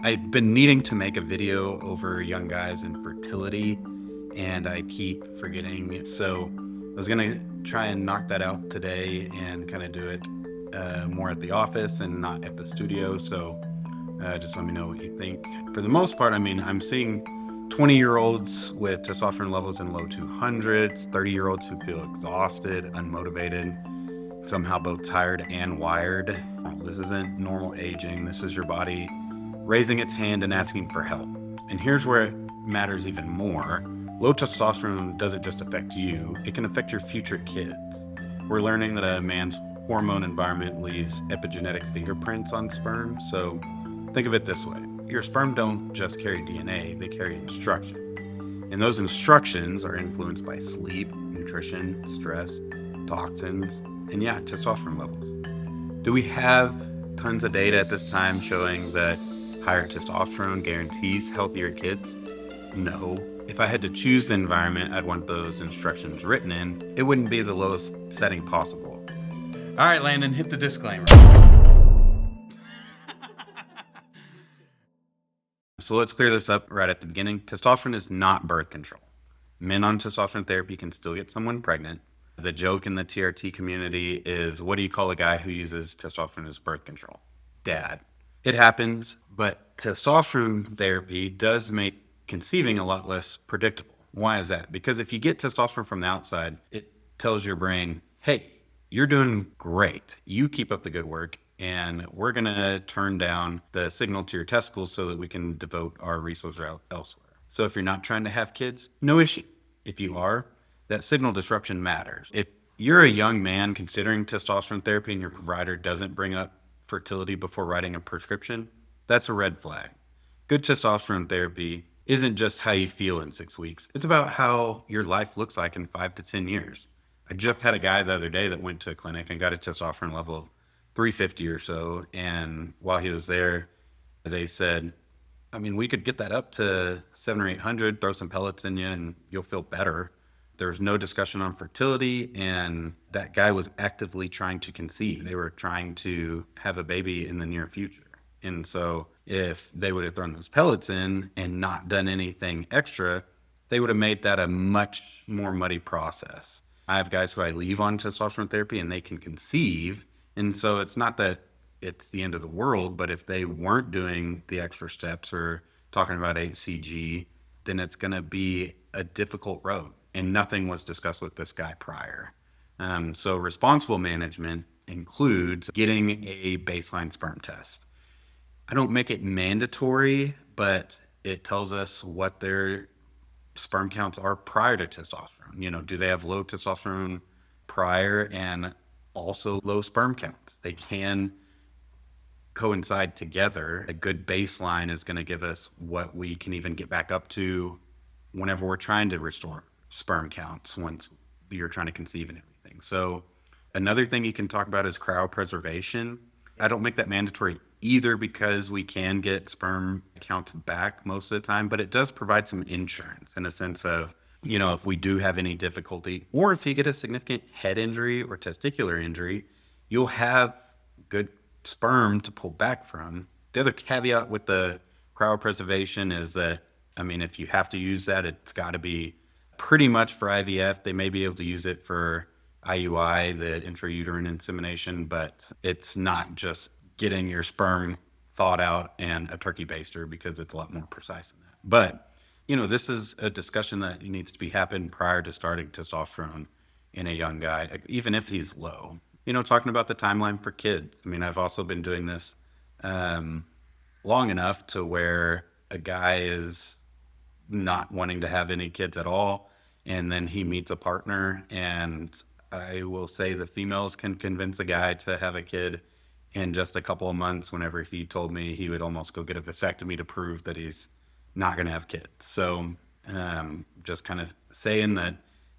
I've been needing to make a video over young guys and fertility, and I keep forgetting. So I was going to try and knock that out today and kind of do it more at the office and not at the studio. So just let me know what you think. For the most part, I mean, I'm seeing 20-year-olds with testosterone levels in low 200s, 30-year-olds who feel exhausted, unmotivated, somehow both tired and wired. This isn't normal aging. This is your body raising its hand and asking for help. And here's where it matters even more. Low testosterone doesn't just affect you, it can affect your future kids. We're learning that a man's hormone environment leaves epigenetic fingerprints on sperm. So think of it this way. Your sperm don't just carry DNA, they carry instructions. And those instructions are influenced by sleep, nutrition, stress, toxins, and testosterone levels. Do we have tons of data at this time showing that higher testosterone guarantees healthier kids? No. If I had to choose the environment I'd want those instructions written in, it wouldn't be the lowest setting possible. All right, Landon, hit the disclaimer. So let's clear this up right at the beginning. Testosterone is not birth control. Men on testosterone therapy can still get someone pregnant. The joke in the TRT community is, what do you call a guy who uses testosterone as birth control? Dad. It happens, but testosterone therapy does make conceiving a lot less predictable. Why is that? Because if you get testosterone from the outside, it tells your brain, hey, you're doing great. You keep up the good work, and we're going to turn down the signal to your testicles so that we can devote our resources elsewhere. So if you're not trying to have kids, no issue. If you are, that signal disruption matters. If you're a young man considering testosterone therapy and your provider doesn't bring up fertility before writing a prescription, that's a red flag. Good testosterone therapy isn't just how you feel in 6 weeks. It's about how your life looks like in 5 to 10 years. I just had a guy the other day that went to a clinic and got a testosterone level of 350 or so. And while he was there, they said, I mean, we could get that up to 700 or 800, throw some pellets in you, and you'll feel better. There was no discussion on fertility, and that guy was actively trying to conceive. They were trying to have a baby in the near future. And so if they would have thrown those pellets in and not done anything extra, they would have made that a much more muddy process. I have guys who I leave on testosterone therapy and they can conceive. And so it's not that it's the end of the world, but if they weren't doing the extra steps or talking about HCG, then it's going to be a difficult road. And nothing was discussed with this guy prior. So responsible management includes getting a baseline sperm test. I don't make it mandatory, but it tells us what their sperm counts are prior to testosterone. You know, do they have low testosterone prior and also low sperm counts? They can coincide together. A good baseline is going to give us what we can even get back up to whenever we're trying to restore sperm counts once you're trying to conceive and everything. So another thing you can talk about is cryopreservation. I don't make that mandatory either because we can get sperm counts back most of the time, but it does provide some insurance in a sense of, you know, if we do have any difficulty or if you get a significant head injury or testicular injury, you'll have good sperm to pull back from. The other caveat with the cryopreservation is that, I mean, if you have to use that, it's got to be pretty much for IVF. They may be able to use it for IUI, the intrauterine insemination, but it's not just getting your sperm thawed out and a turkey baster because it's a lot more precise than that. But, you know, this is a discussion that needs to be happening prior to starting testosterone in a young guy, even if he's low. You know, talking about the timeline for kids. I mean, I've also been doing this long enough to where a guy is not wanting to have any kids at all, and then he meets a partner, and I will say the females can convince a guy to have a kid in just a couple of months, whenever he told me he would almost go get a vasectomy to prove that he's not going to have kids. So just kind of saying that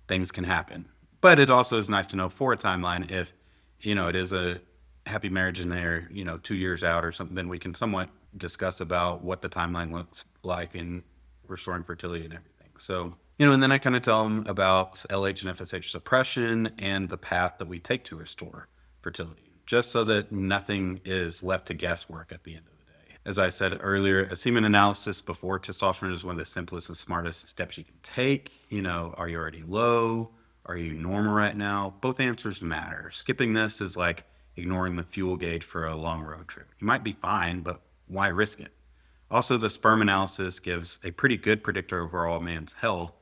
things can happen. But it also is nice to know for a timeline if, you know, it is a happy marriage and they're, you know, 2 years out or something, then we can somewhat discuss about what the timeline looks like in restoring fertility and everything. So, you know, and then I kind of tell them about LH and FSH suppression and the path that we take to restore fertility, just so that nothing is left to guesswork at the end of the day. As I said earlier, a semen analysis before testosterone is one of the simplest and smartest steps you can take. Are you already low? Are you normal right now? Both answers matter. Skipping this is like ignoring the fuel gauge for a long road trip. You might be fine, but why risk it? Also, the sperm analysis gives a pretty good predictor of overall man's health,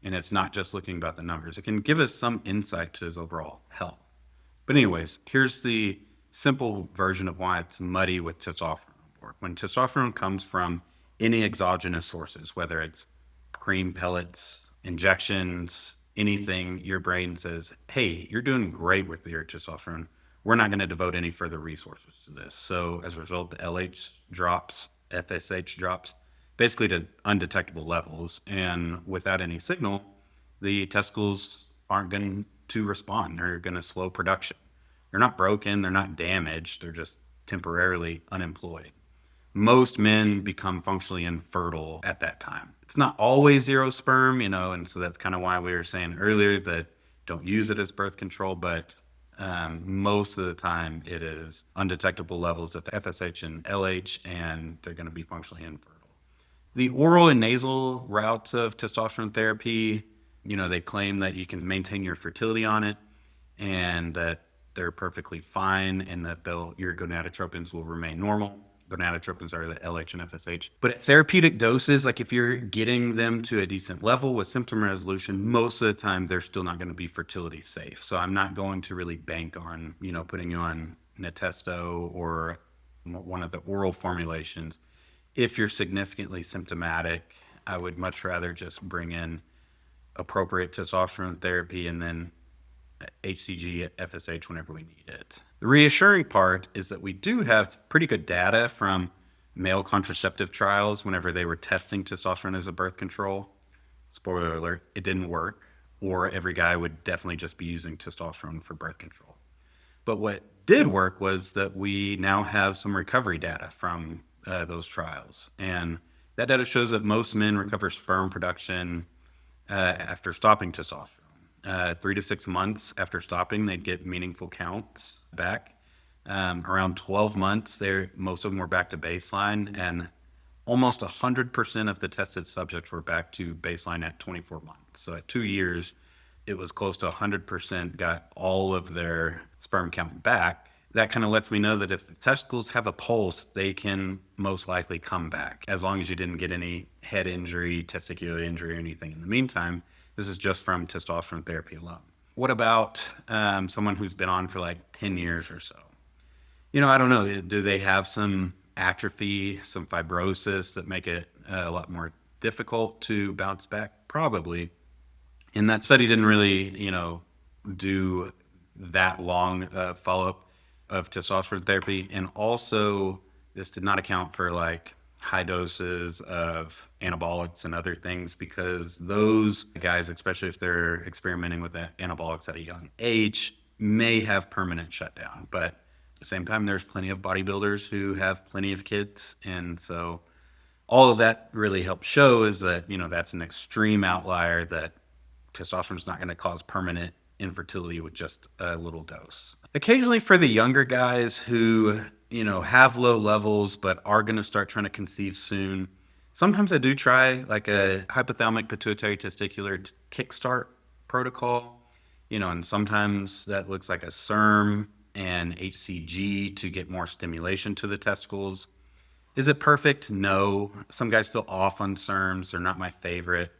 and it's not just looking about the numbers. It can give us some insight to his overall health. But anyways, here's the simple version of why it's muddy with testosterone. When testosterone comes from any exogenous sources, whether it's cream, pellets, injections, anything, your brain says, hey, you're doing great with your testosterone. We're not going to devote any further resources to this. So as a result, the LH drops, FSH drops, basically to undetectable levels. And without any signal, the testicles aren't going to respond. They're going to slow production. They're not broken. They're not damaged. They're just temporarily unemployed. Most men become functionally infertile at that time. It's not always zero sperm, and so that's kind of why we were saying earlier that don't use it as birth control, but most of the time it is undetectable levels of FSH and LH, and they're going to be functionally infertile. The oral and nasal routes of testosterone therapy, they claim that you can maintain your fertility on it and that they're perfectly fine and that your gonadotropins will remain normal. Gonadotropins are the LH and FSH. But at therapeutic doses, like if you're getting them to a decent level with symptom resolution, most of the time they're still not going to be fertility safe. So I'm not going to really bank on, putting you on Natesto or one of the oral formulations. If you're significantly symptomatic, I would much rather just bring in appropriate testosterone therapy and then HCG, FSH whenever we need it. The reassuring part is that we do have pretty good data from male contraceptive trials whenever they were testing testosterone as a birth control. Spoiler alert, it didn't work, or every guy would definitely just be using testosterone for birth control. But what did work was that we now have some recovery data from those trials. And that data shows that most men recover sperm production after stopping testosterone. 3 to 6 months after stopping, they'd get meaningful counts back. Around 12 months, most of them were back to baseline, and almost 100% of the tested subjects were back to baseline at 24 months. So at 2 years, it was close to 100% got all of their sperm count back. That kind of lets me know that if the testicles have a pulse, they can most likely come back, as long as you didn't get any head injury, testicular injury, or anything in the meantime. This is just from testosterone therapy alone. What about someone who's been on for like 10 years or so? I don't know. Do they have some atrophy, some fibrosis that make it a lot more difficult to bounce back? Probably. And that study didn't really, do that long follow-up of testosterone therapy. And also, this did not account for like high doses of anabolics and other things, because those guys, especially if they're experimenting with the anabolics at a young age, may have permanent shutdown. But at the same time, there's plenty of bodybuilders who have plenty of kids. And so all of that really helps show is that, that's an extreme outlier, that testosterone is not going to cause permanent infertility with just a little dose. Occasionally for the younger guys who have low levels but are going to start trying to conceive soon, sometimes I do try like a hypothalamic pituitary testicular kickstart protocol, and sometimes that looks like a SERM and HCG to get more stimulation to the testicles. Is it perfect? No. Some guys feel off on SERMs. They're not my favorite.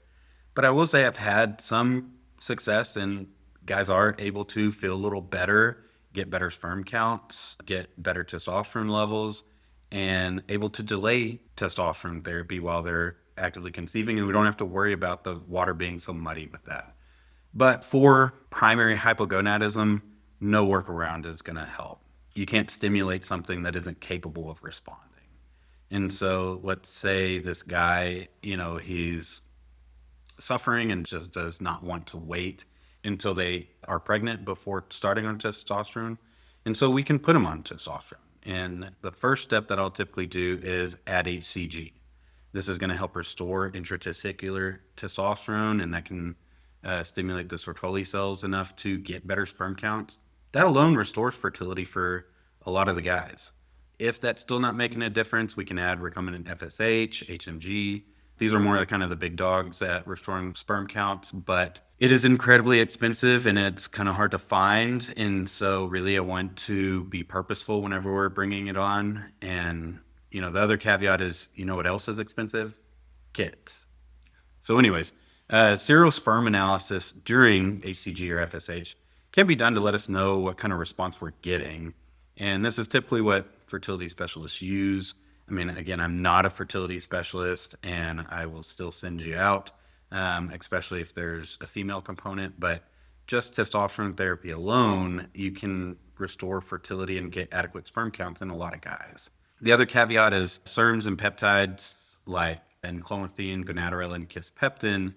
But I will say I've had some success, and guys are able to feel a little better, get better sperm counts, get better testosterone levels, and able to delay testosterone therapy while they're actively conceiving. And we don't have to worry about the water being so muddy with that. But for primary hypogonadism, no workaround is going to help. You can't stimulate something that isn't capable of responding. And so let's say this guy, he's suffering and just does not want to wait until they are pregnant before starting on testosterone. And so we can put them on testosterone. And the first step that I'll typically do is add HCG. This is going to help restore intratesticular testosterone, and that can stimulate the Sertoli cells enough to get better sperm counts. That alone restores fertility for a lot of the guys. If that's still not making a difference, we can add recombinant FSH, HMG. These are more kind of the big dogs at restoring sperm counts, but it is incredibly expensive and it's kind of hard to find. And so really I want to be purposeful whenever we're bringing it on. And, the other caveat is, what else is expensive? Kids. So anyways, serial sperm analysis during HCG or FSH can be done to let us know what kind of response we're getting. And this is typically what fertility specialists use. I mean, again, I'm not a fertility specialist and I will still send you out, especially if there's a female component, but just testosterone therapy alone, you can restore fertility and get adequate sperm counts in a lot of guys. The other caveat is SERMs and peptides like enclomiphene, gonadorelin, kisspeptin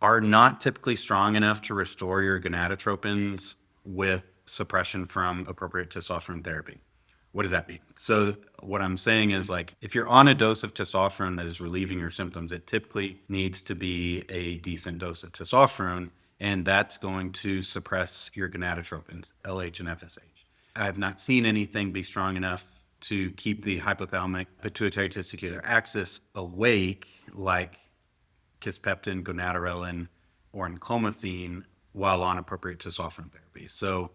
are not typically strong enough to restore your gonadotropins with suppression from appropriate testosterone therapy. What does that mean? So what I'm saying is, like, if you're on a dose of testosterone that is relieving your symptoms, it typically needs to be a decent dose of testosterone, and that's going to suppress your gonadotropins, LH and FSH. I have not seen anything be strong enough to keep the hypothalamic pituitary testicular axis awake, like kisspeptin, gonadorelin, or enclomiphene while on appropriate testosterone therapy. So,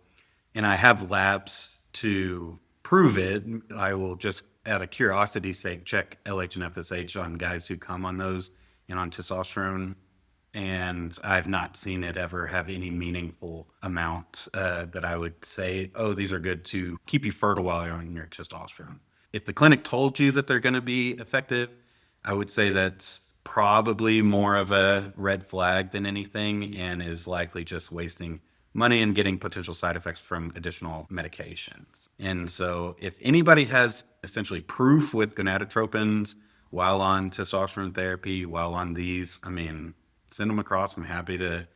and I have labs to prove it. I will just, out of curiosity's sake, check LH and FSH on guys who come on those and on testosterone. And I've not seen it ever have any meaningful amount that I would say, oh, these are good to keep you fertile while you're on your testosterone. If the clinic told you that they're going to be effective, I would say that's probably more of a red flag than anything and is likely just wasting money and getting potential side effects from additional medications. And so if anybody has essentially proof with gonadotropins while on testosterone therapy, while on these, I mean, send them across. I'm happy to,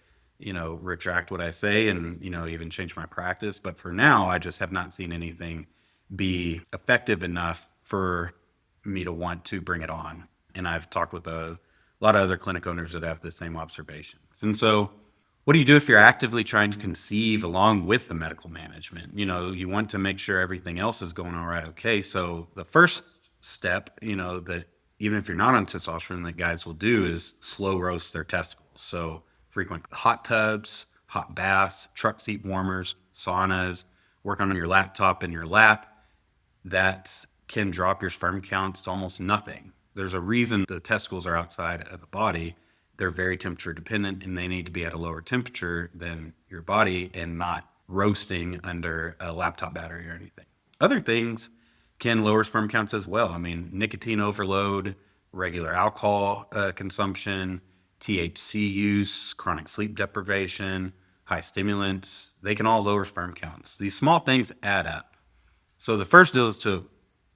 retract what I say and, even change my practice. But for now, I just have not seen anything be effective enough for me to want to bring it on. And I've talked with a lot of other clinic owners that have the same observations. And so what do you do if you're actively trying to conceive along with the medical management? You want to make sure everything else is going all right. Okay. So the first step, that even if you're not on testosterone, that guys will do is slow roast their testicles. So frequent hot tubs, hot baths, truck seat warmers, saunas, work on your laptop in your lap. That can drop your sperm counts to almost nothing. There's a reason the testicles are outside of the body. They're very temperature dependent and they need to be at a lower temperature than your body and not roasting under a laptop battery or anything. Other things can lower sperm counts as well. I mean, nicotine overload, regular alcohol consumption, THC use, chronic sleep deprivation, high stimulants, they can all lower sperm counts. These small things add up. So the first deal is to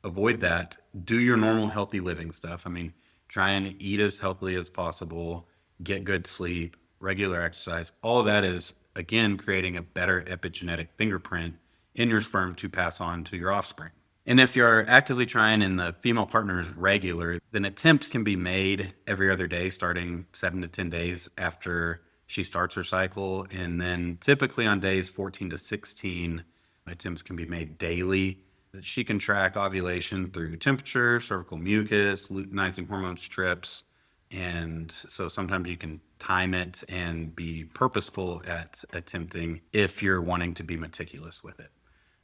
avoid that. Do your normal healthy living stuff. I mean, try and eat as healthily as possible, get good sleep, regular exercise. All of that is, again, creating a better epigenetic fingerprint in your sperm to pass on to your offspring. And if you're actively trying and the female partner is regular, then attempts can be made every other day, starting 7 to 10 days after she starts her cycle. And then typically on days 14 to 16, attempts can be made daily. She can track ovulation through temperature, cervical mucus, luteinizing hormone strips. And so sometimes you can time it and be purposeful at attempting if you're wanting to be meticulous with it.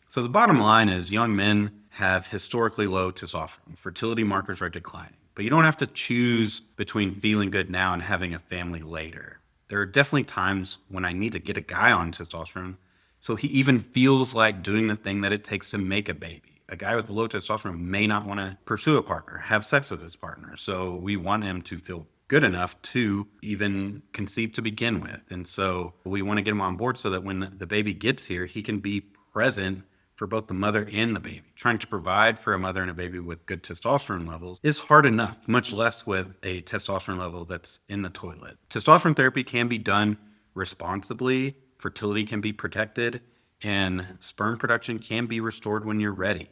So the bottom line is young men have historically low testosterone. Fertility markers are declining. But you don't have to choose between feeling good now and having a family later. There are definitely times when I need to get a guy on testosterone so he even feels like doing the thing that it takes to make a baby. A guy with low testosterone may not want to pursue a partner, have sex with his partner. So we want him to feel good enough to even conceive to begin with. And so we want to get him on board so that when the baby gets here, he can be present for both the mother and the baby. Trying to provide for a mother and a baby with good testosterone levels is hard enough, much less with a testosterone level that's in the toilet. Testosterone therapy can be done responsibly, fertility can be protected, and sperm production can be restored when you're ready.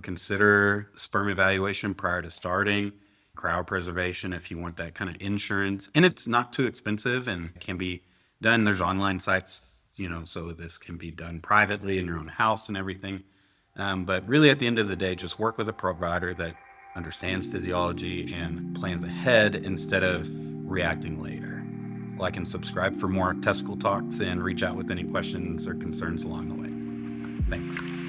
Consider sperm evaluation prior to starting, cryopreservation if you want that kind of insurance. And it's not too expensive and can be done. There's online sites, so this can be done privately in your own house and everything. But really, at the end of the day, just work with a provider that understands physiology and plans ahead instead of reacting later. Like and subscribe for more testicle talks and reach out with any questions or concerns along the way. Thanks.